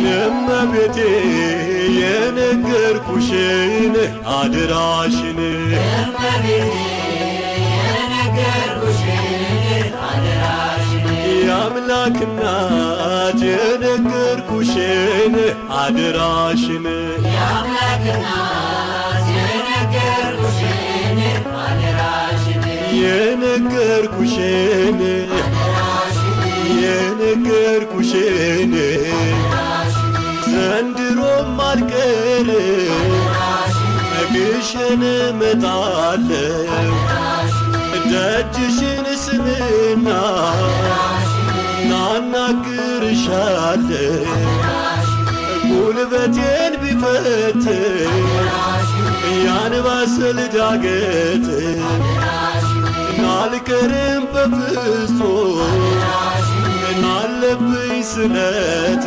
እመቤቴ የነገርኩሽን አደራሽን የአምላክ እናት የነገርኩሽን አደራሽን የነገርኩሽን ዘንድሮም አልቀር ግሸን እመጣለሁ ደጅሽን ስምና ናናግርሻለሁ ጉልበቴን ቢፈትን ያንባሰል ዳገት ናልቀርም በፍጹም ናለብኝ ስለት